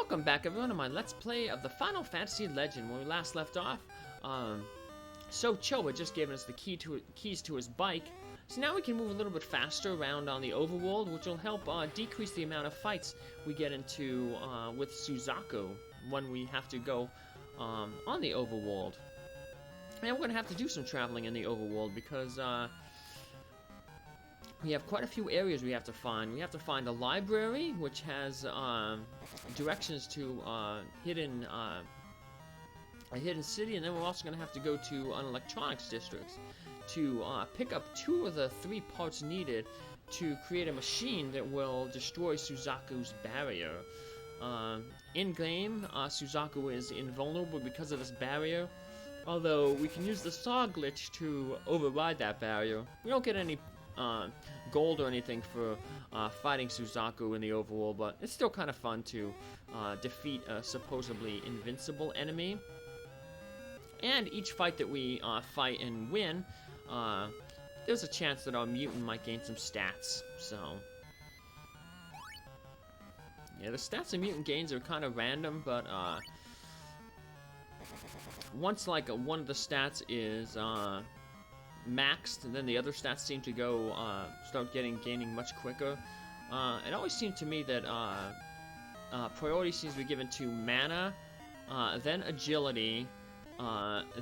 Welcome back, everyone, to my Let's Play of the Final Fantasy Legend. When we last left off, Cho had just given us the keys to his bike, so now we can move a little bit faster around on the overworld, which will help decrease the amount of fights we get into with Su-Zaku when we have to go on the overworld. And we're going to have to do some traveling in the overworld because we have quite a few areas we have to find. We have to find a library, which has directions to a hidden city, and then we're also going to have to go to an electronics district to pick up 2 of the 3 parts needed to create a machine that will destroy Su-Zaku's barrier. In-game, Su-Zaku is invulnerable because of this barrier, although we can use the saw glitch to override that barrier. We don't get any gold or anything for fighting Su-Zaku in the overworld, but it's still kind of fun to defeat a supposedly invincible enemy. And each fight that we fight and win, there's a chance that our mutant might gain some stats. So yeah, the stats and mutant gains are kind of random, but once like one of the stats is maxed, and then the other stats seem to go start gaining much quicker. It always seemed to me that priority seems to be given to mana, then agility,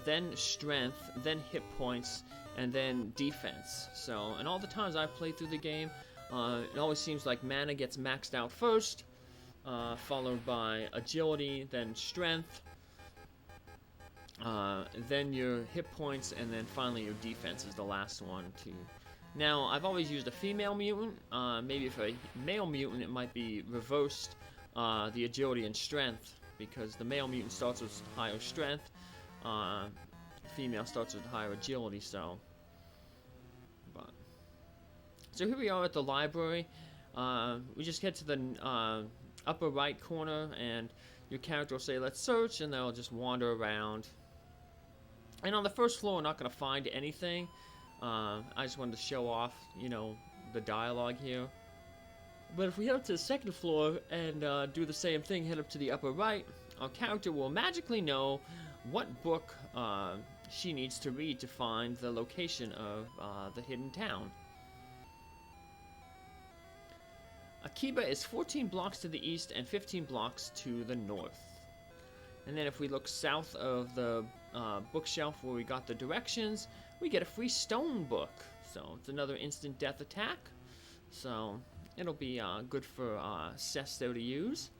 then strength, then hit points, and then defense. So, and all the times I've played through the game, it always seems like mana gets maxed out first, followed by agility, then strength, then your hit points, and then finally your defense is the last one to. Now, I've always used a female mutant. Maybe for a male mutant, it might be reversed, the agility and strength, because the male mutant starts with higher strength, female starts with higher agility. So here we are at the library. We just head to the upper right corner, and your character will say, "Let's search," and they'll just wander around. And on the first floor, we're not going to find anything. I just wanted to show off, you know, the dialogue here. But if we head up to the second floor and do the same thing, head up to the upper right, our character will magically know what book she needs to read to find the location of the hidden town. Akiba is 14 blocks to the east and 15 blocks to the north. And then if we look south of the bookshelf where we got the directions, we get a free stone book. So it's another instant death attack. So it'll be good for cess there to use.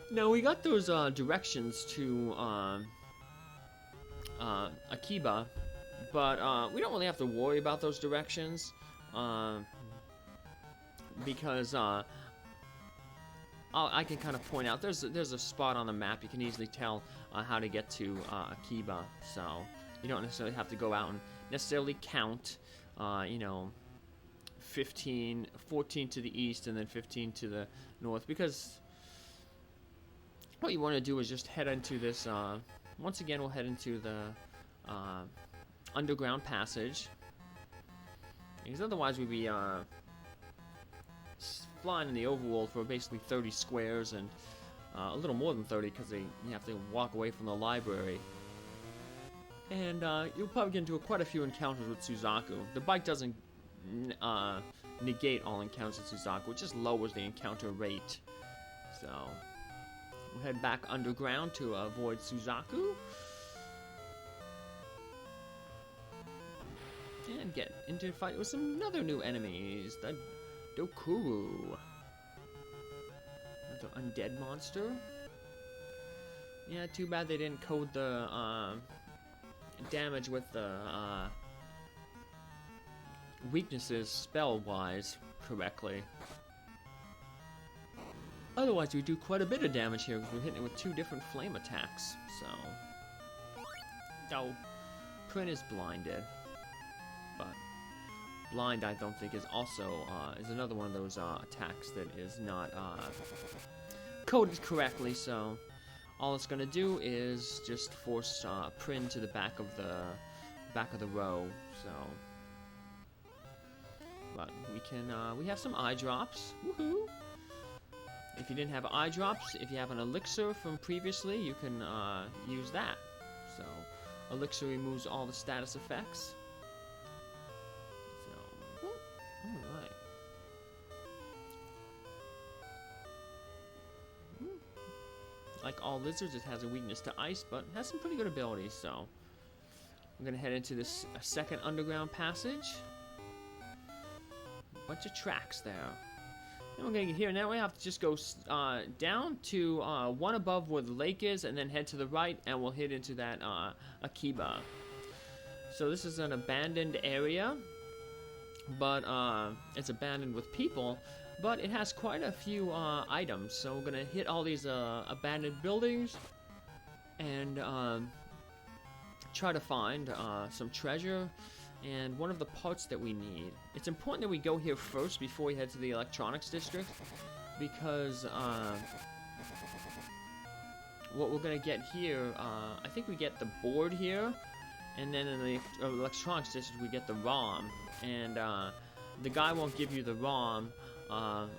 Now we got those directions to Akiba, but we don't really have to worry about those directions because I can kind of point out there's a spot on the map you can easily tell how to get to Akiba, so you don't necessarily have to go out and necessarily count, you know, 14 to the east and then 15 to the north, because what you want to do is just head into this. Once again, we'll head into the underground passage, because otherwise we'd be flying in the overworld for basically 30 squares, and a little more than 30 because you have to walk away from the library. And you'll probably get into quite a few encounters with Su-Zaku. The bike doesn't negate all encounters with Su-Zaku, it just lowers the encounter rate. So we'll head back underground to avoid Su-Zaku and get into a fight with some other new enemies. The Dokuru, another undead monster. Yeah, too bad they didn't code the damage with the weaknesses spell-wise correctly. Otherwise, we do quite a bit of damage here because we're hitting it with 2 different flame attacks. So, oh, Prin is blinded, but blind, I don't think, is also is another one of those attacks that is not coded correctly. So all it's gonna do is just force Prin to the back of the row. So, but we can we have some eye drops. Woohoo! you didn't have eye drops, if you have an elixir from previously, you can use that. So, elixir removes all the status effects. So, alright. Like all lizards, it has a weakness to ice, but has some pretty good abilities, so. I'm gonna head into this second underground passage. Bunch of tracks there. Then we're gonna get here. Now we have to just go down to one above where the lake is, and then head to the right, and we'll hit into that Akiba. So this is an abandoned area, but it's abandoned with people, but it has quite a few items. So we're gonna hit all these abandoned buildings, and try to find some treasure and one of the parts that we need. It's important that we go here first before we head to the electronics district, because what we're gonna get here, I think we get the board here, and then in the electronics district we get the ROM, and the guy won't give you the ROM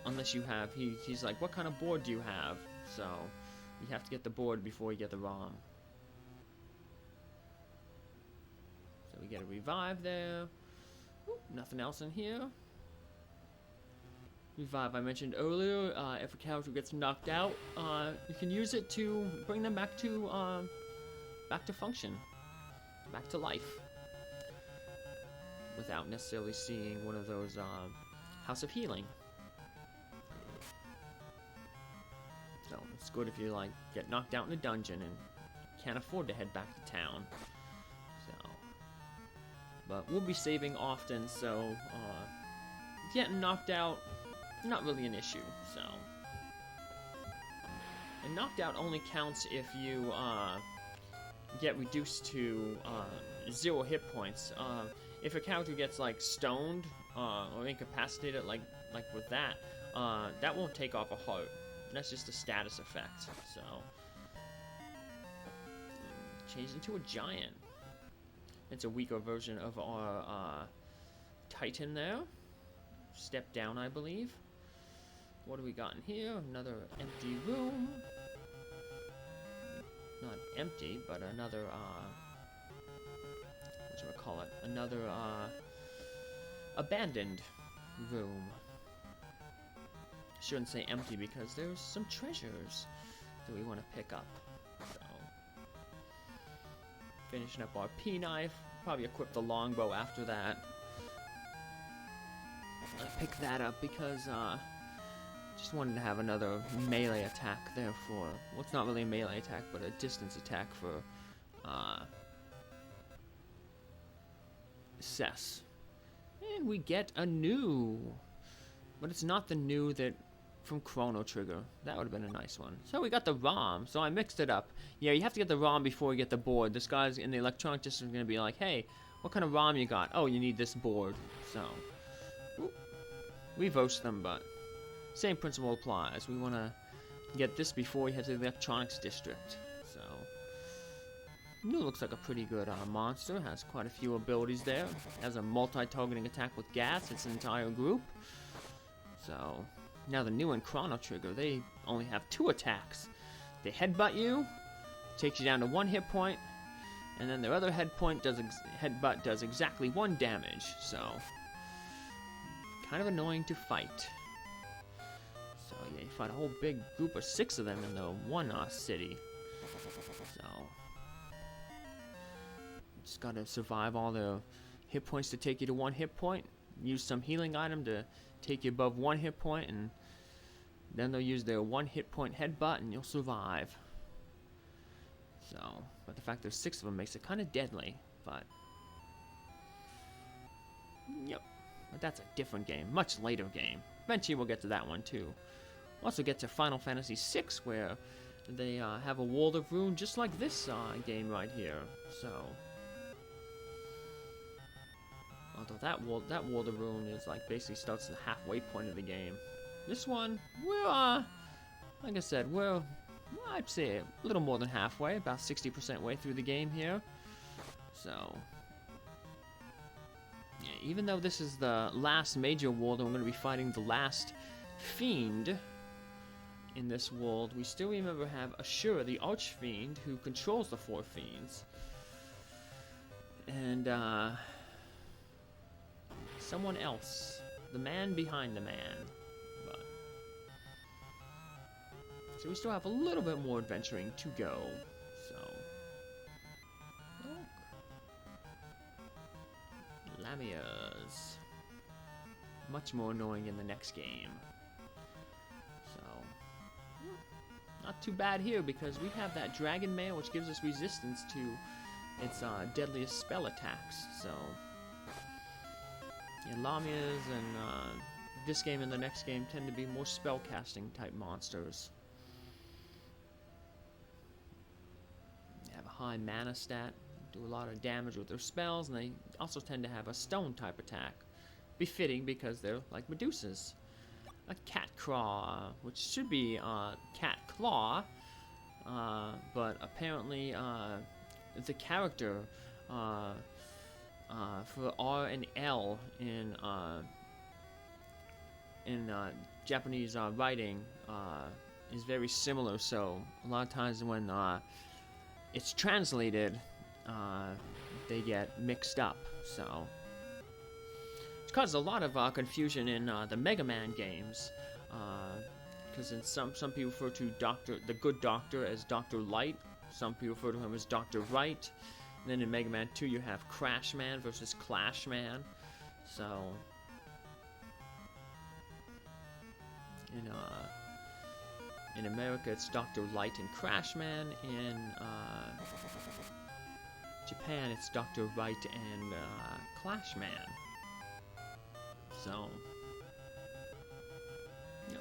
unless you have, he's like, what kind of board do you have? So you have to get the board before you get the ROM. We get a revive there. Ooh, nothing else in here. Revive I mentioned earlier. If a character gets knocked out, you can use it to bring them back to function, back to life, without necessarily seeing one of those House of Healing. So it's good if you like get knocked out in a dungeon and can't afford to head back to town. But we'll be saving often, so getting knocked out, not really an issue. So, and knocked out only counts if you get reduced to 0 hit points. If a character gets like stoned or incapacitated, like with that, that won't take off a heart. That's just a status effect. So, change into a giant. It's a weaker version of our Titan there. Step down, I believe. What do we got in here? Another empty room. Not empty, but another, what do I call it? Another, abandoned room. Shouldn't say empty because there's some treasures that we want to pick up. Finishing up our P-knife. Probably equip the longbow after that. I picked that up because just wanted to have another melee attack there for, well, it's not really a melee attack, but a distance attack for cess. And we get a new, but it's not the new that from Chrono Trigger. That would have been a nice one. So we got the ROM. So I mixed it up. Yeah, you have to get the ROM before you get the board. This guy's in the electronic district going to be like, hey, what kind of ROM you got? Oh, you need this board. So, we roast them, but same principle applies. We want to get this before we head to the electronics district. So, New looks like a pretty good monster. Has quite a few abilities there. Has a multi-targeting attack with gas. It's an entire group. So, now the new in Chrono Trigger, they only have 2 attacks. They headbutt you, takes you down to 1 hit point, and then their other headbutt does exactly 1 damage. So, kind of annoying to fight. So yeah, you fight a whole big group of 6 of them in the one city. So, just gotta survive all the hit points to take you to 1 hit point. Use some healing item to take you above 1 hit point, and then they'll use their 1 hit point headbutt and you'll survive. So, but the fact there's 6 of them makes it kind of deadly, but yep. But that's a different game, much later game. Eventually we'll get to that one too. We'll also get to Final Fantasy VI, where they have a world of ruin just like this game right here. So, although that world of ruin is like basically starts at the halfway point of the game. This one, we're like I said, I'd say a little more than halfway, about 60% way through the game here. So, yeah, even though this is the last major world and we're going to be fighting the last fiend, in this world, we still remember have Ashura, the archfiend, who controls the four fiends. And, someone else. The man behind the man. But, so we still have a little bit more adventuring to go. So. Look. Lamias. Much more annoying in the next game. So. Not too bad here because we have that dragon mail which gives us resistance to its deadliest spell attacks. So. Yeah, Lamias and this game and the next game tend to be more spellcasting type monsters. They have a high mana stat, do a lot of damage with their spells, and they also tend to have a stone type attack. Befitting because they're like Medusas. A cat claw, which should be cat claw, but apparently the character for R and L in Japanese writing is very similar. So a lot of times when it's translated, they get mixed up. So it's caused a lot of confusion in the Mega Man games, because in some people refer to the Good Doctor as Dr. Light. Some people refer to him as Dr. Right. And then in Mega Man 2 you have Crash Man versus Clash Man. So in America it's Dr. Light and Crash Man. In Japan it's Dr. Right and Clash Man. So yeah.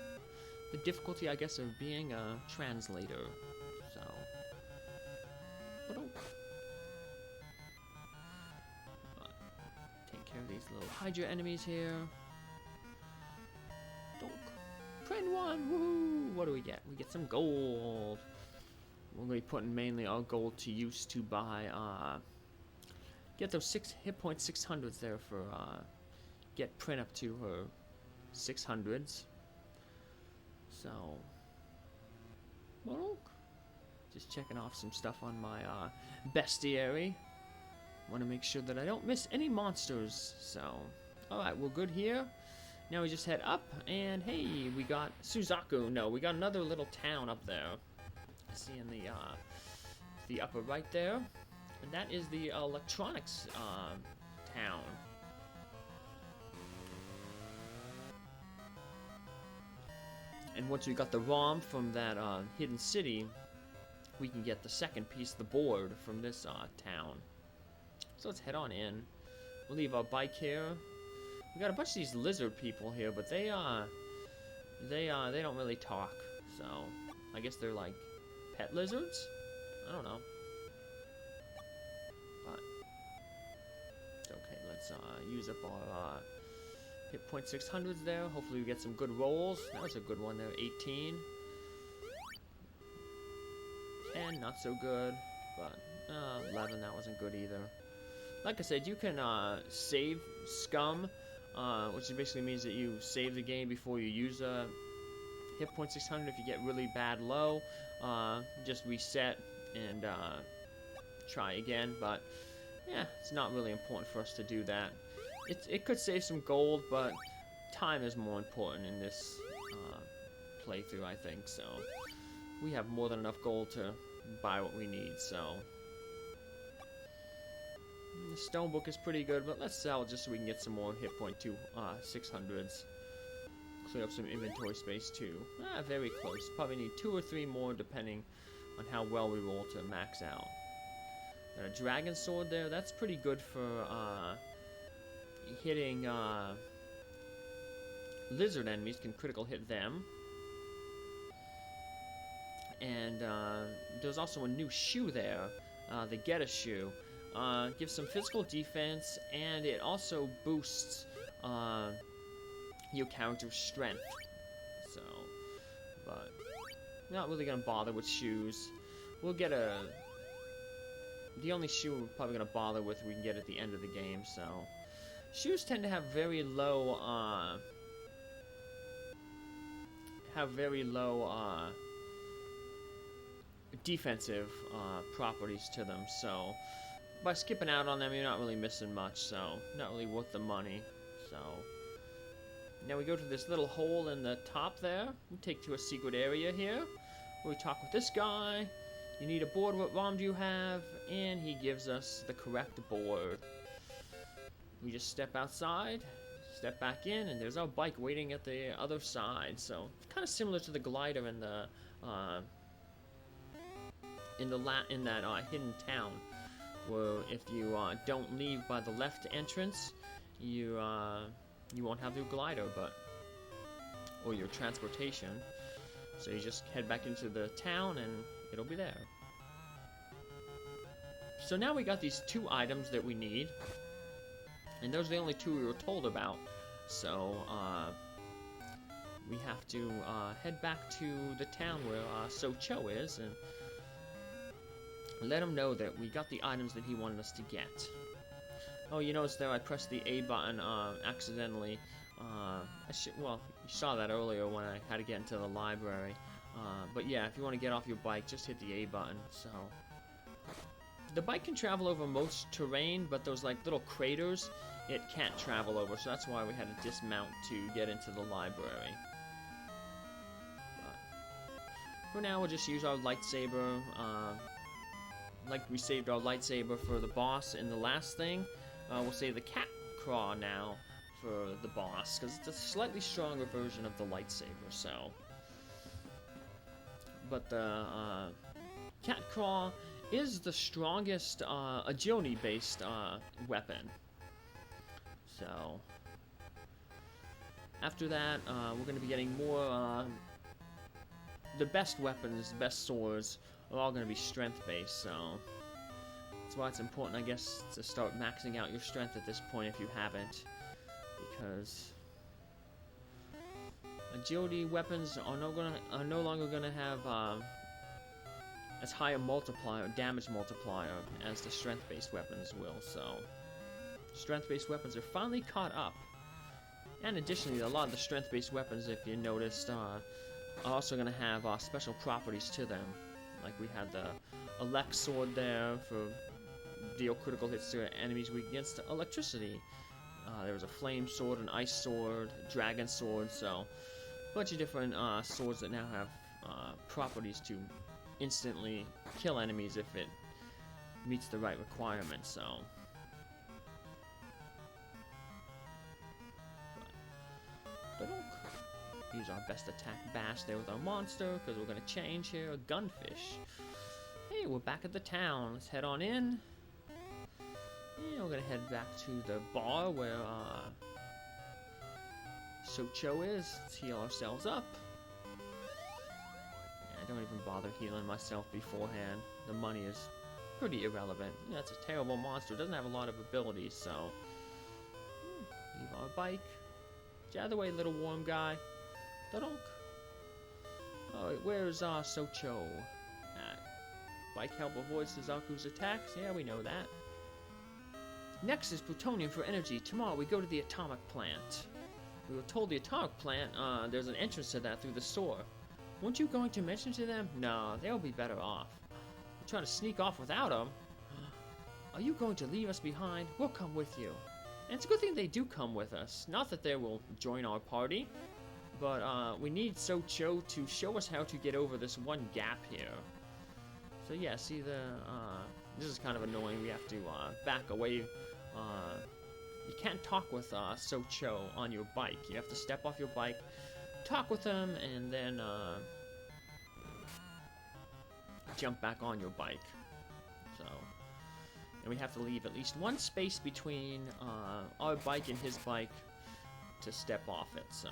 The difficulty, I guess, of being a translator. So take care of these little Hydra enemies here. Prin 1, woohoo! What do we get? We get some gold. We're gonna be putting mainly our gold to use to buy get those 6 hit point 600s there for get Prin up to her 600s. So well, just checking off some stuff on my bestiary. Want to make sure that I don't miss any monsters. So, alright, we're good here. Now we just head up, and hey, we got Su-Zaku. No, we got another little town up there. See in the upper right there, and that is the electronics town. And once we got the ROM from that hidden city, we can get the second piece of the board from this town. So let's head on in. We'll leave our bike here. We got a bunch of these lizard people here, but they don't really talk. So I guess they're like pet lizards. I don't know. But okay, let's use up our hit point 600s there. Hopefully we get some good rolls. That was a good one there. 18. And not so good, but 11, that wasn't good either. Like I said, you can save scum, which basically means that you save the game before you use a hit point 600. If you get really bad low, just reset and try again. But yeah, it's not really important for us to do that. It could save some gold, but time is more important in this playthrough, I think. So we have more than enough gold to buy what we need. So the stone book is pretty good, but let's sell just so we can get some more hit point 600s. Clear up some inventory space too. Very close. Probably need 2 or 3 more depending on how well we roll to max out. Got a dragon sword there. That's pretty good for hitting lizard enemies. Can critical hit them. And there's also a new shoe there, the Get a Shoe. Gives some physical defense, and it also boosts your character's strength. So, but not really gonna bother with shoes. We'll get the only shoe we're probably gonna bother with we can get at the end of the game. So, shoes tend to have very low have very low defensive properties to them, so by skipping out on them, you're not really missing much, so not really worth the money. So now we go to this little hole in the top there. We take to a secret area here, where we talk with this guy. You need a board, what ROM do you have? And he gives us the correct board. We just step outside, step back in, and there's our bike waiting at the other side. So it's kind of similar to the glider in the in that hidden town, where if you don't leave by the left entrance, you won't have your glider, or your transportation. So you just head back into the town, and it'll be there. So now we got these 2 items that we need, and those are the only 2 we were told about. So we have to head back to the town where Su-Zaku is, and let him know that we got the items that he wanted us to get. Oh, you notice there I pressed the A button accidentally. Well, you saw that earlier when I had to get into the library. But yeah, if you want to get off your bike, just hit the A button. So the bike can travel over most terrain, but those like little craters, it can't travel over. So that's why we had to dismount to get into the library. But for now, we'll just use our lightsaber. Like we saved our lightsaber for the boss in the last thing. We'll save the cat claw now for the boss, because it's a slightly stronger version of the lightsaber, so. But the cat claw is the strongest agility-based weapon. So, after that, we're going to be getting more, the best weapons, the best swords, are all going to be strength-based, so that's why it's important, I guess, to start maxing out your strength at this point if you haven't, because agility weapons are no longer going to have as high a damage multiplier as the strength-based weapons will, so strength-based weapons are finally caught up. And additionally, a lot of the strength-based weapons, if you noticed, are also going to have special properties to them. Like we had the elect sword there for deal critical hits to enemies weak against electricity. There was a flame sword, an ice sword, dragon sword, so a bunch of different swords that now have properties to instantly kill enemies if it meets the right requirements, so. Use our best attack bash there with our monster, because we're going to change here. Gunfish. Hey, we're back at the town. Let's head on in. Yeah, we're going to head back to the bar where Su-Zaku is. Let's heal ourselves up. Yeah, I don't even bother healing myself beforehand. The money is pretty irrelevant. Yeah, it's a terrible monster. It doesn't have a lot of abilities, so. Leave our bike. Get out of the way, little warm guy. Da-donk. Oh, where's Su-Zaku at? Bike help avoid Su-Zaku's attacks? Yeah, we know that. Next is plutonium for energy. Tomorrow we go to the atomic plant. We were told the atomic plant, there's an entrance to that through the store. Weren't you going to mention to them? No, they'll be better off. We're trying to sneak off without them. Are you going to leave us behind? We'll come with you. And it's a good thing they do come with us. Not that they will join our party, but we need Su-Zaku to show us how to get over this one gap here. So yeah, see this is kind of annoying. We have to back away. You can't talk with Su-Zaku on your bike. You have to step off your bike, talk with them, and then jump back on your bike. So, and we have to leave at least one space between our bike and his bike to step off it. So,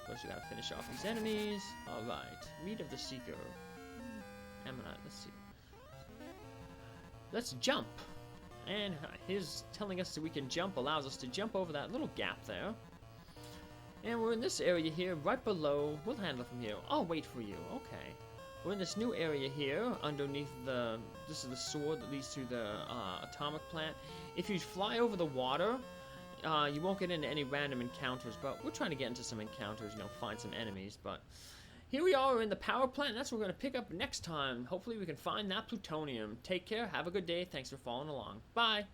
first we gotta finish off these enemies. All right, Reed of the Seeker. Ammonite. Let's see. Let's jump. And his telling us that we can jump allows us to jump over that little gap there. And we're in this area here, right below. We'll handle it from here. I'll wait for you. Okay. We're in this new area here, underneath the. This is the sword that leads to the atomic plant. If you fly over the water, you won't get into any random encounters, but we're trying to get into some encounters, you know, find some enemies. But here we are in the power plant, and that's what we're going to pick up next time. Hopefully we can find that plutonium. Take care, have a good day, thanks for following along. Bye!